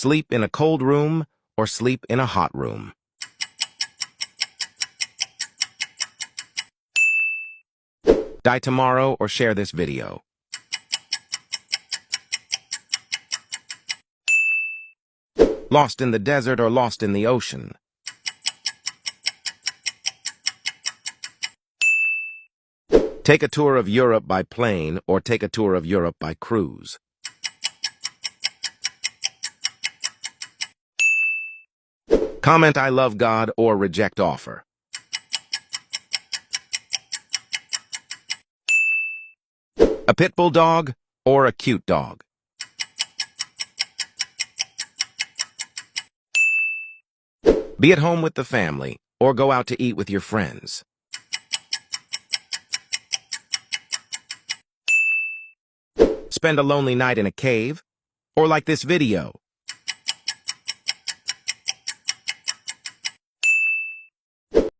Sleep in a cold room or sleep in a hot room? Die tomorrow or share this video? Lost in the desert or lost in the ocean? Take a tour of Europe by plane or take a tour of Europe by cruise? Comment I love God or reject offer. A pit bull dog or a cute dog? Be at home with the family or go out to eat with your friends? Spend a lonely night in a cave or like this video?